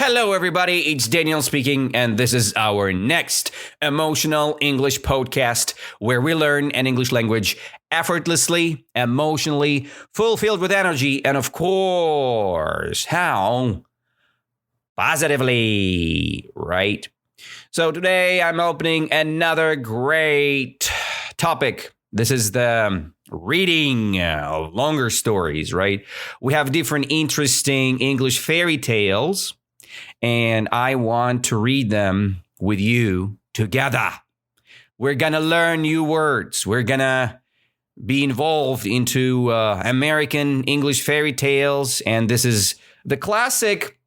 Hello, everybody. It's Daniel speaking, and this is our next emotional English podcast where we learn an English language effortlessly, emotionally, fulfilled with energy, and of course, how? Positively, right? So today I'm opening another great topic. This is the reading of longer stories, right? We have different interesting English fairy tales, and I want to read them with you together. We're going to learn new words. We're going to be involved into American English fairy tales, and this is the classic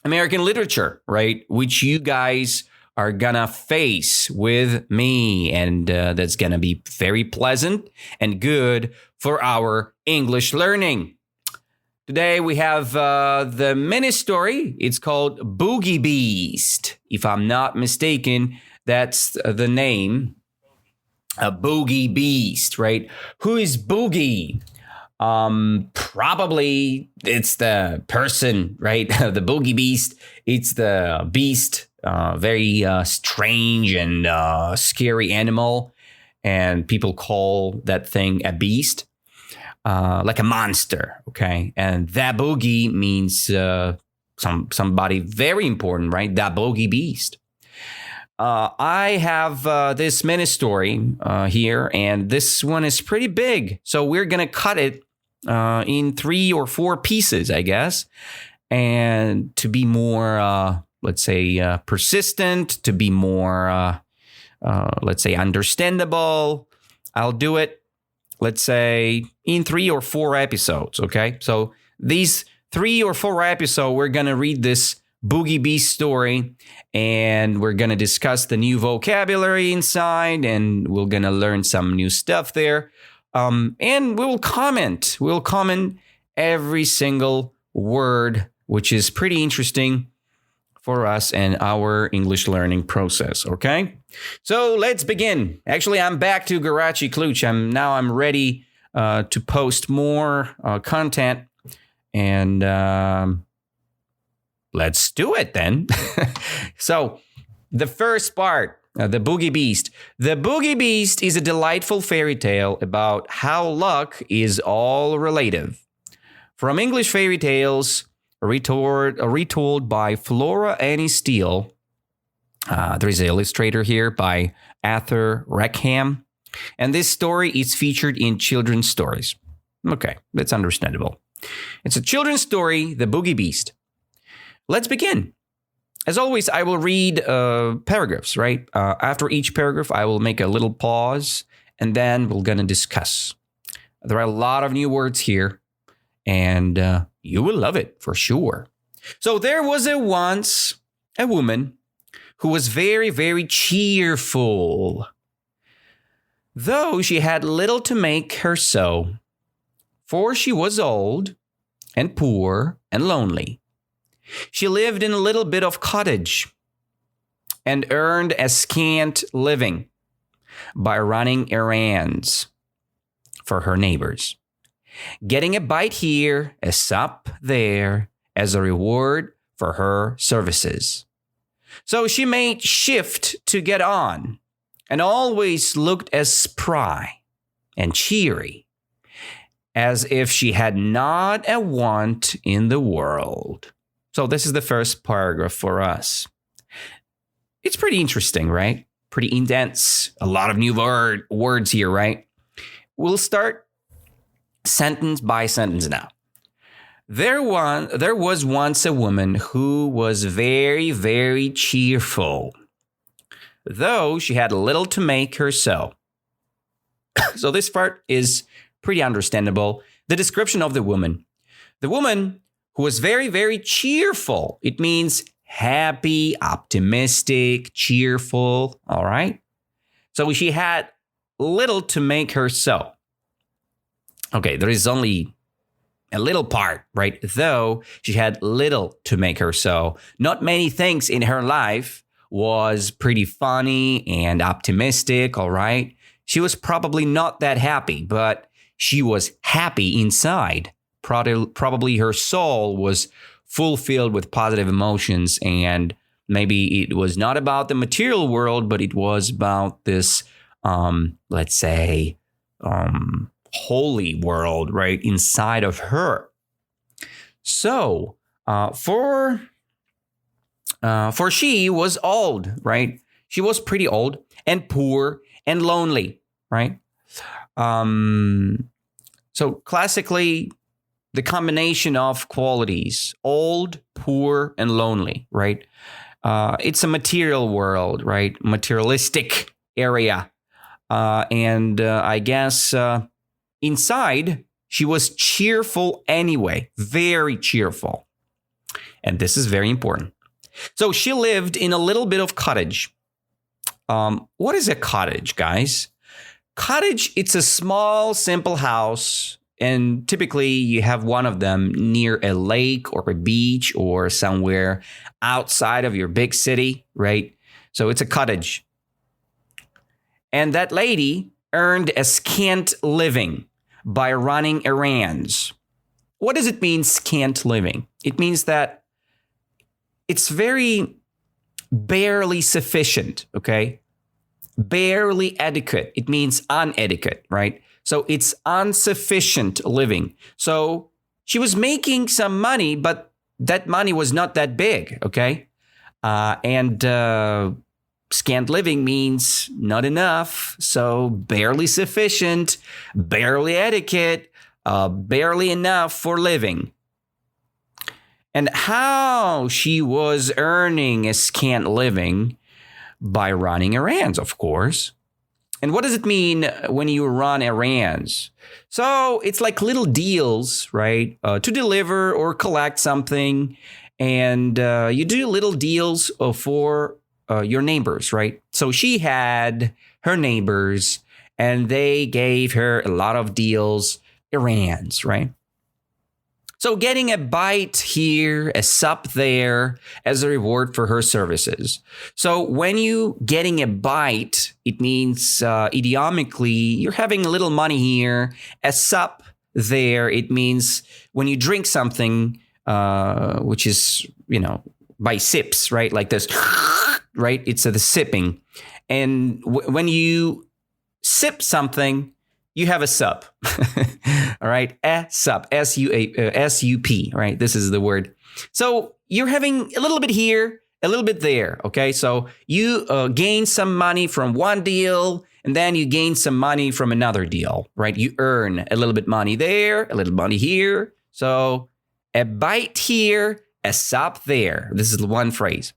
American literature, right? Which you guys are gonna face with me, and that's gonna be very pleasant and good for our English learning. Today we have the mini story. It's called Bogey-Beast. If I'm not mistaken, that's the name. Bogey-Beast, right? Who is Bogey? Probably it's the person, right? The Bogey-Beast. It's the beast. Very strange and scary animal, and people call that thing a beast, like a monster. Okay, and that bogey means somebody very important, right? That Bogey-Beast. I have this mini story here, and this one is pretty big, so we're gonna cut it in 3 or 4 pieces, I guess, and to be more. Let's say, persistent, to be more, let's say, understandable. I'll do it, let's say, in 3 or 4 episodes, okay? So these 3 or 4 episodes, we're going to read this Bogey-Beast story, and we're going to discuss the new vocabulary inside, and we're going to learn some new stuff there. And we'll comment. We'll comment every single word, which is pretty interesting for us and our English learning process, okay? So let's begin. Actually, I'm back to Garachi Kluch. I'm ready to post more content, and let's do it then. So the first part, the Bogey-Beast. The Bogey-Beast is a delightful fairy tale about how luck is all relative. From English fairy tales retold by Flora Annie Steele. There is an illustrator here by Arthur Rackham. And this story is featured in children's stories. Okay, that's understandable. It's a children's story, The Bogey-Beast. Let's begin. As always, I will read paragraphs, right? After each paragraph, I will make a little pause, and then we're going to discuss. There are a lot of new words here, and you will love it for sure. So there was once a woman who was very, very cheerful, though she had little to make her so, for she was old and poor and lonely. She lived in a little bit of cottage and earned a scant living by running errands for her neighbors, getting a bite here, a sup there, as a reward for her services. So she made shift to get on, and always looked as spry and cheery as if she had not a want in the world. So this is the first paragraph for us. It's pretty interesting, right? Pretty intense. A lot of new words here, right? We'll start sentence by sentence now. There was once a woman who was very, very cheerful, though she had little to make her so. So this part is pretty understandable. The description of the woman. The woman who was very, very cheerful. It means happy, optimistic, cheerful, all right? So she had little to make her so. Okay, there is only a little part, right? Though she had little to make her so. Not many things in her life was pretty funny and optimistic, all right? She was probably not that happy, but she was happy inside. Probably her soul was fulfilled with positive emotions. And maybe it was not about the material world, but it was about this, let's say, holy world, right, inside of her. So for she was old, right? She was pretty old and poor and lonely, right? So classically, the combination of qualities, old, poor, and lonely, right? It's a material world, right? Materialistic area. And I guess inside, she was cheerful anyway, very cheerful. And this is very important. So she lived in a little bit of cottage. What is a cottage, guys? Cottage, it's a small, simple house. And typically you have one of them near a lake or a beach or somewhere outside of your big city, right? So it's a cottage. And that lady earned a scant living by running errands. What does it mean, scant living? It means that it's very barely sufficient, okay? Barely adequate. It means unadequate, right? So it's insufficient living. So she was making some money, but that money was not that big, okay? And scant living means not enough. So barely sufficient, barely adequate, barely enough for living. And how she was earning a scant living? By running errands, of course. And what does it mean when you run errands? So it's like little deals, right? To deliver or collect something. And you do little deals for your neighbors, right? So she had her neighbors and they gave her a lot of deals, errands, right? So getting a bite here, a sup there as a reward for her services. So when you getting a bite, it means idiomically, you're having a little money here, a sup there. It means when you drink something, which is, by sips, right? Like this, right? It's the sipping. And when you sip something, you have a sup. All right. A sup, S-U-P, right? This is the word. So you're having a little bit here, a little bit there. Okay. So you gain some money from one deal and then you gain some money from another deal, right? You earn a little bit money there, a little money here. So a bite here, a sup there. This is one phrase.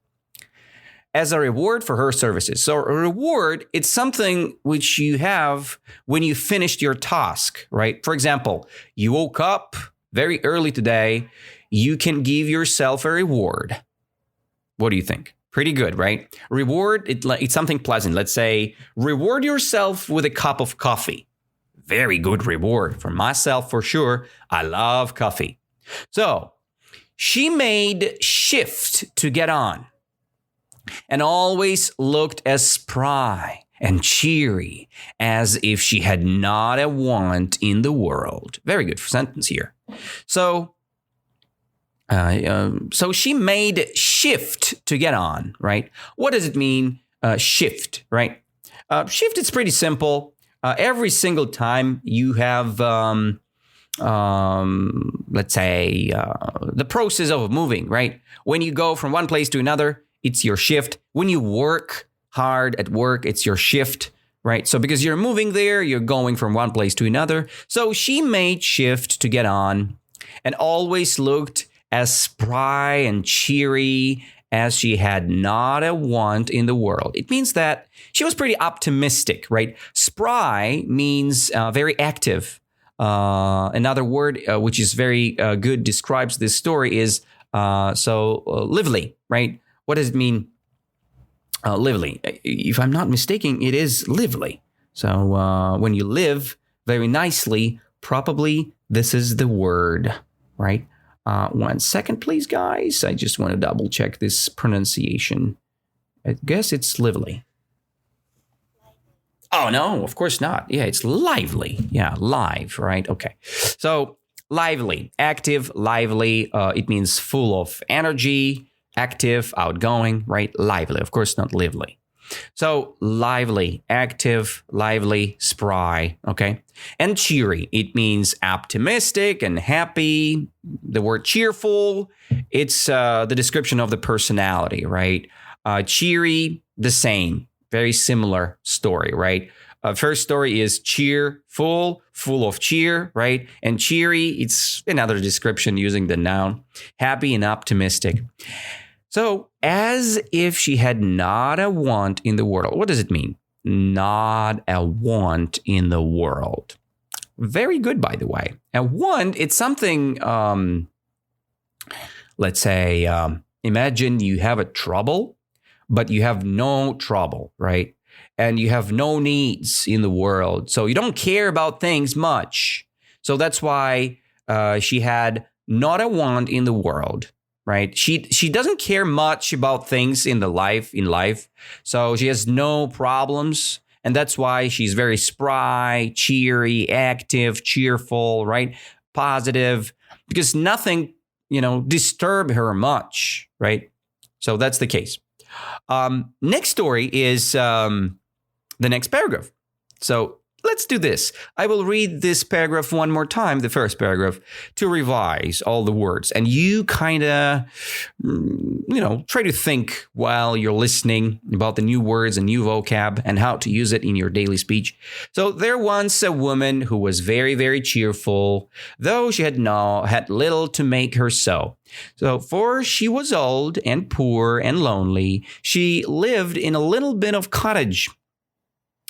As a reward for her services. So a reward, it's something which you have when you finished your task, right? For example, you woke up very early today. You can give yourself a reward. What do you think? Pretty good, right? Reward, it's something pleasant. Let's say reward yourself with a cup of coffee. Very good reward for myself, for sure. I love coffee. So she made shift to get on. And always looked as spry and cheery as if she had not a want in the world. Very good sentence here. So she made shift to get on, right? What does it mean, shift, right? Shift is pretty simple. Every single time you have, let's say, the process of moving, right? When you go from one place to another, it's your shift. When you work hard at work, it's your shift, right? So because you're moving there, you're going from one place to another. So she made shift to get on and always looked as spry and cheery as she had not a want in the world. It means that she was pretty optimistic, right? Spry means very active. Another word which is very good, describes this story is lively, right? What does it mean, lively? If I'm not mistaken, it is lively. So when you live very nicely, probably this is the word, right? 1 second, please, guys. I just want to double check this pronunciation. I guess it's lively. Oh, no, of course not. Yeah, it's lively. Yeah, live, right? Okay. So lively, active, lively. It means full of energy, active, outgoing, right? Lively, of course, not lively. So lively, active, lively, spry, okay? And cheery, it means optimistic and happy. The word cheerful, it's the description of the personality, right? Cheery, the same, very similar story, right? First story is cheerful, full of cheer, right? And cheery, it's another description using the noun, happy and optimistic. So, as if she had not a want in the world. What does it mean? Not a want in the world. Very good, by the way. A want, it's something, let's say, imagine you have a trouble, but you have no trouble, right? And you have no needs in the world. So you don't care about things much. So that's why she had not a want in the world, right? She doesn't care much about things in life. So she has no problems. And that's why she's very spry, cheery, active, cheerful, right? Positive, because nothing, disturb her much, right? So that's the case. Next story is the next paragraph. So let's do this. I will read this paragraph one more time, the first paragraph, to revise all the words. And you kind of, try to think while you're listening about the new words and new vocab and how to use it in your daily speech. So there once a woman who was very, very cheerful, though she had little to make her so. So, for she was old and poor and lonely, she lived in a little bit of cottage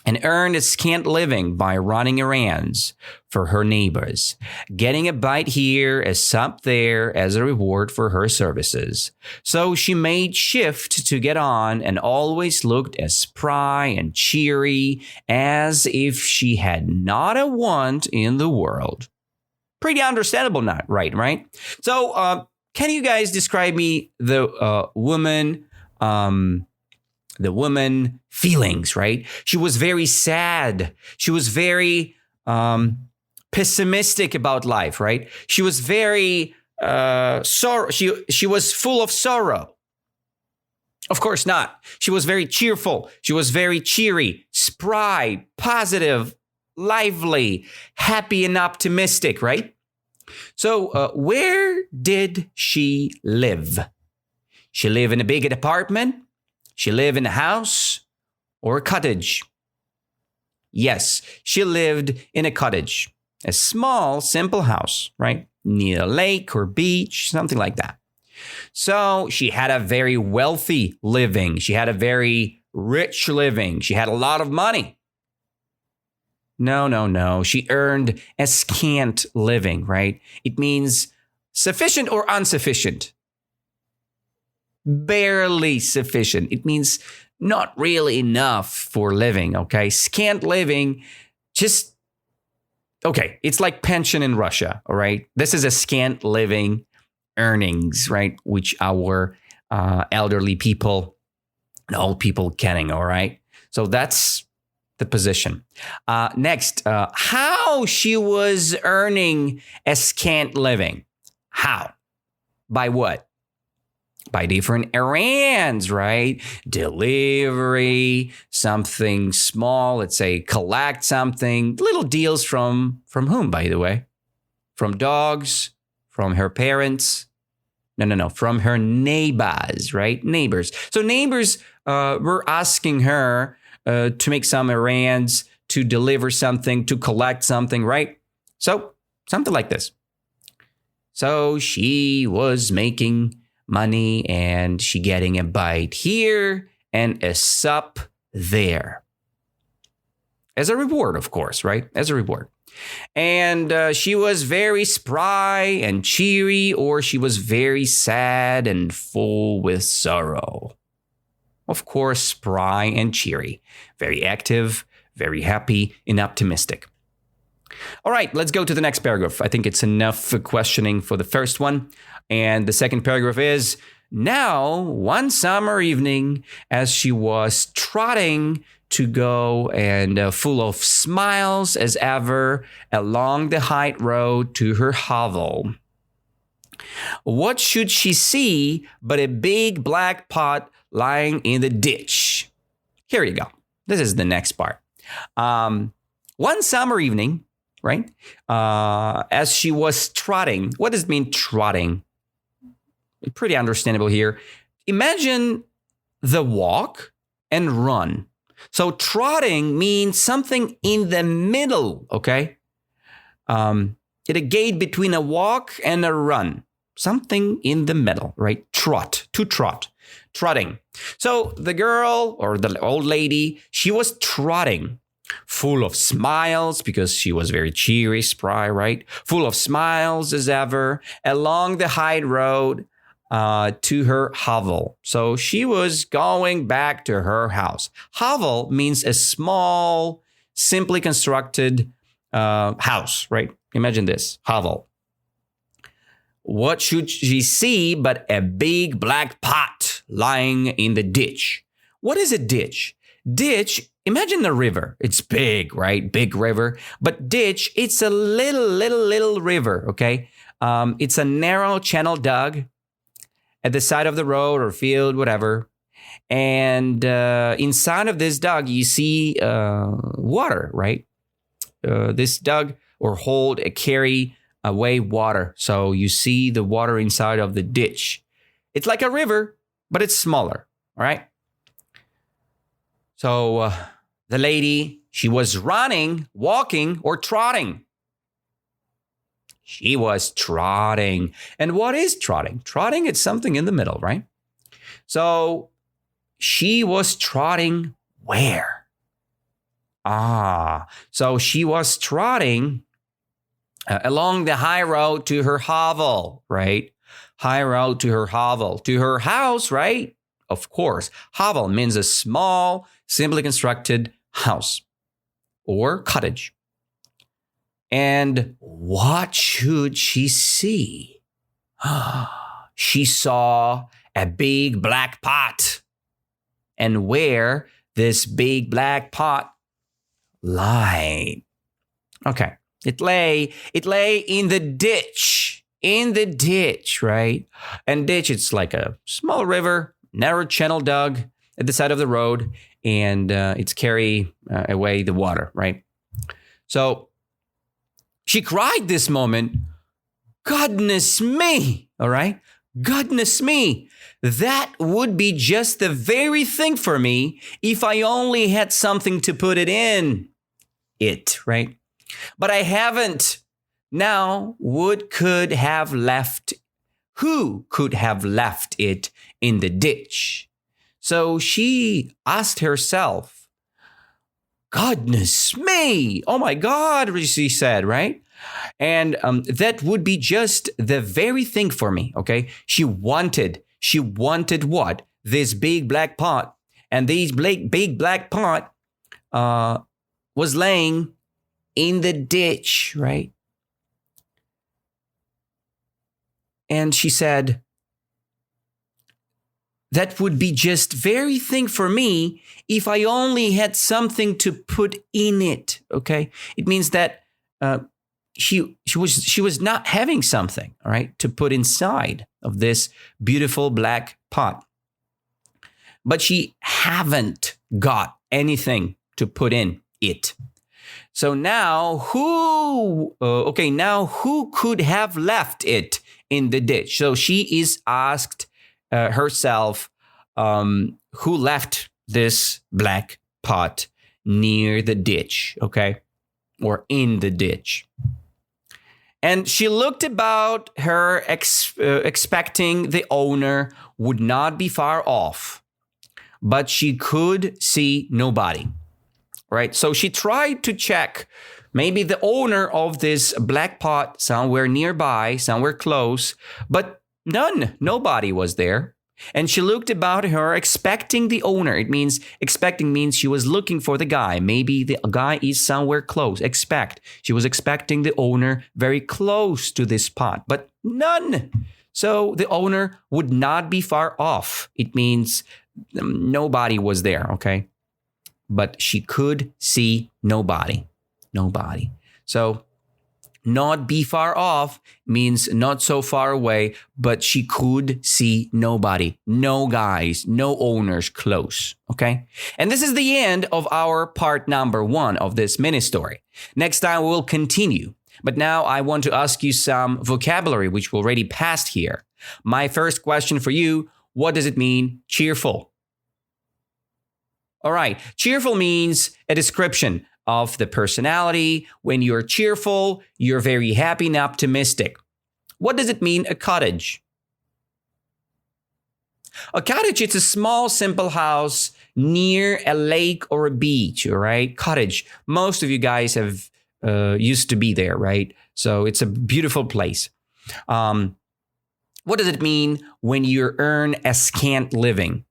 and earned a scant living by running errands for her neighbors, getting a bite here, a sup there as a reward for her services. So she made shift to get on and always looked as spry and cheery as if she had not a want in the world. Pretty understandable, not right? So, can you guys describe me the woman feelings, right? She was very sad. She was very pessimistic about life, right? She was very sorrow. She was full of sorrow. Of course not. She was very cheerful. She was very cheery, spry, positive, lively, happy, and optimistic, right? So where did she live? She lived in a big apartment? She lived in a house or a cottage? Yes, she lived in a cottage, a small, simple house, right? Near a lake or beach, something like that. So she had a very wealthy living. She had a very rich living. She had a lot of money. No. She earned a scant living, right? It means sufficient or insufficient. Barely sufficient. It means not really enough for living, okay? Scant living, it's like pension in Russia, all right? This is a scant living earnings, right? Which our elderly people and old people getting, all right? So that's the position. Next, how she was earning a scant living. How? By what? By different errands, right? Delivery, something small, let's say collect something. Little deals from whom, by the way? From dogs, from her parents. No, from her neighbors, right? Neighbors. So neighbors were asking her to make some errands, to deliver something, to collect something, right? So something like this. So she was making money and she getting a bite here and a sup there. As a reward, of course, right? As a reward. And she was very spry and cheery, or she was very sad and full with sorrow. Of course, spry and cheery. Very active, very happy and optimistic. All right, let's go to the next paragraph. I think it's enough questioning for the first one. And the second paragraph is, now, one summer evening, as she was trotting to go and full of smiles as ever along the high road to her hovel. What should she see but a big black pot lying in the ditch? Here you go. This is the next part. One summer evening, right, as she was trotting. What does it mean, trotting? Pretty understandable here. Imagine the walk and run. So trotting means something in the middle, okay? It's a gate between a walk and a run. Something in the middle, right? Trot, to trot, trotting. So the girl or the old lady, she was trotting, full of smiles because she was very cheery, spry, right? Full of smiles as ever along the high road to her hovel. So she was going back to her house. Hovel means a small, simply constructed house, right? Imagine this, hovel. What should she see but a big black pot lying in the ditch? What is a ditch? Ditch, imagine a river. It's big, right? Big river. But ditch, it's a little river, okay? It's a narrow channel dug at the side of the road or field, whatever. And inside of this dug, you see water, right? This dug or hold carry away water. So you see the water inside of the ditch. It's like a river, but it's smaller, all right? So the lady, she was running, walking, or trotting. She was trotting. And what is trotting? Trotting is something in the middle, right? So she was trotting where? So she was trotting along the high road to her hovel, right? High road to her hovel, to her house, right? Of course, hovel means a small, simply constructed house or cottage. And what should she see? She saw a big black pot. And where this big black pot lay? Okay, it lay in the ditch. In the ditch, right? And ditch, it's like a small river, narrow channel dug at the side of the road, and it's carry away the water, right? So she cried this moment, goodness me, all right? Goodness me, that would be just the very thing for me if I only had something to put it in it, right? But I haven't. Now, who could have left it in the ditch? So she asked herself, goodness me, oh my God, she said, right? And that would be just the very thing for me, okay? She wanted what? This big black pot. And this big black pot was laying in the ditch, right? And she said, that would be just very thing for me if I only had something to put in it, okay? It means that she was not having something, all right, to put inside of this beautiful black pot. But she haven't got anything to put in it. So now who could have left it in the ditch? So she is asked herself, who left this black pot near the ditch, okay? Or in the ditch. And she looked about her, expecting the owner would not be far off, but she could see nobody, right? So she tried to check maybe the owner of this black pot somewhere nearby, somewhere close, but nobody was there. And she looked about her, expecting the owner. Expecting means she was looking for the guy. Maybe the guy is somewhere close. She was expecting the owner very close to this pot, but none. So the owner would not be far off. It means nobody was there, okay? but she could see nobody. Nobody. So not be far off means not so far away, but she could see nobody. No guys, no owners close. Okay? And this is the end of our part number 1 of this mini story. Next time we'll continue. But now I want to ask you some vocabulary, which we already passed here. My first question for you, what does it mean, cheerful? All right, cheerful means a description of the personality. When you're cheerful, you're very happy and optimistic. What does it mean, a cottage? A cottage, it's a small, simple house near a lake or a beach, all right? Cottage. Most of you guys have used to be there, right? So it's a beautiful place. What does it mean when you earn a scant living?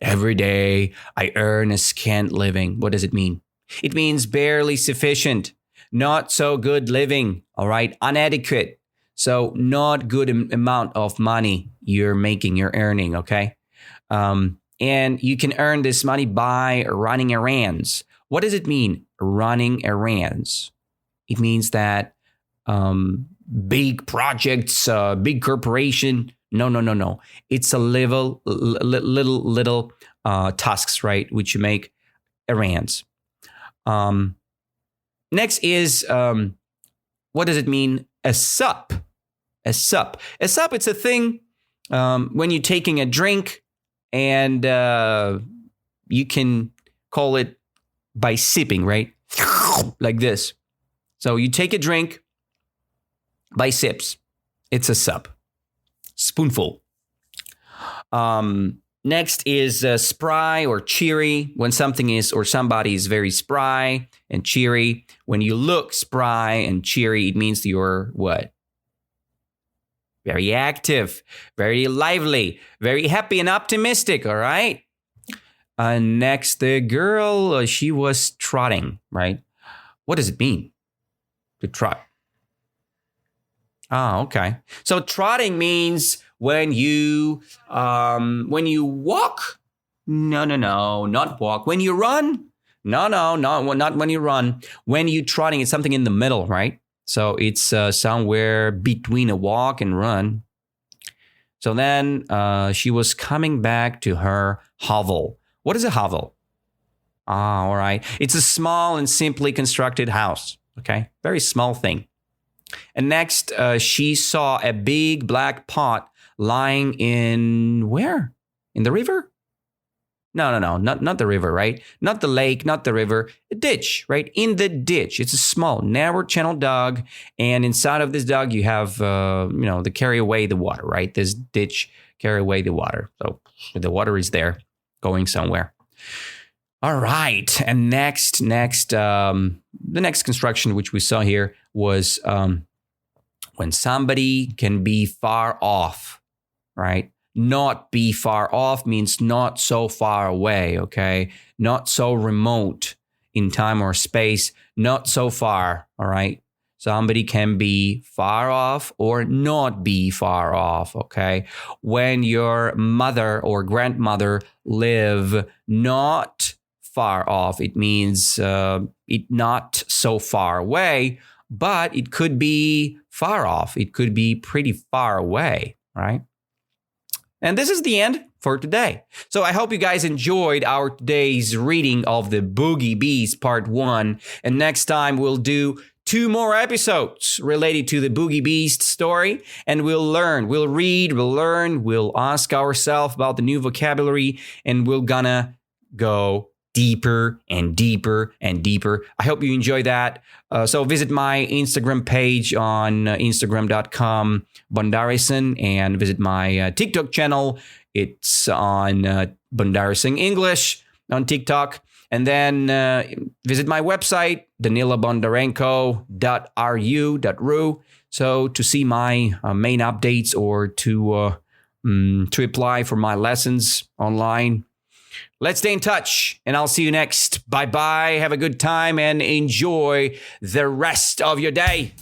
Every day I earn a scant living. What does it mean? It means barely sufficient, not so good living, all right? Inadequate. So not good amount of money you're earning, okay? And you can earn this money by running errands. What does it mean, running errands? It means that big projects, big corporation. No. It's a little tasks, right? Which you make errands. Next is, what does it mean? A sup. A sup. A sup, it's a thing when you're taking a drink and you can call it by sipping, right? Like this. So you take a drink by sips. It's a sup. Spoonful. Next is spry or cheery. When something is or somebody is very spry and cheery. When you look spry and cheery, it means you're what? Very active, very lively, very happy and optimistic, all right? Next, the girl, she was trotting, right? What does it mean to trot? Oh, okay. So trotting means when you walk. No, not walk. When you run. No, not when you run. When you trotting, it's something in the middle, right? So it's somewhere between a walk and run. So then she was coming back to her hovel. What is a hovel? Ah, all right. It's a small and simply constructed house. Okay, very small thing. And next, she saw a big black pot lying in where? In the river? No, not the river, right? Not the lake, not the river. A ditch, right? In the ditch. It's a small, narrow channel dug. And inside of this dug, you have, the carry away the water, right? This ditch carry away the water. So the water is there going somewhere. All right. And next, the next construction, which we saw here was when somebody can be far off, right? Not be far off means not so far away, okay? Not so remote in time or space, not so far, all right? Somebody can be far off or not be far off, okay? When your mother or grandmother live not far off, it means it not so far away, but it could be far off. It could be pretty far away, right? And this is the end for today. So I hope you guys enjoyed our today's reading of the Bogey-Beast Part 1. And next time we'll do 2 more episodes related to the Bogey-Beast story. And we'll learn, we'll read, we'll learn, we'll ask ourselves about the new vocabulary. And we're gonna go deeper and deeper and deeper. I hope you enjoy that. So visit my Instagram page on instagram.com/Bondarison and visit my TikTok channel. It's on Bondarison English on TikTok. And then visit my website, danilabondarenko.ru. So to see my main updates or to apply for my lessons online. Let's stay in touch, and I'll see you next. Bye-bye. Have a good time and enjoy the rest of your day.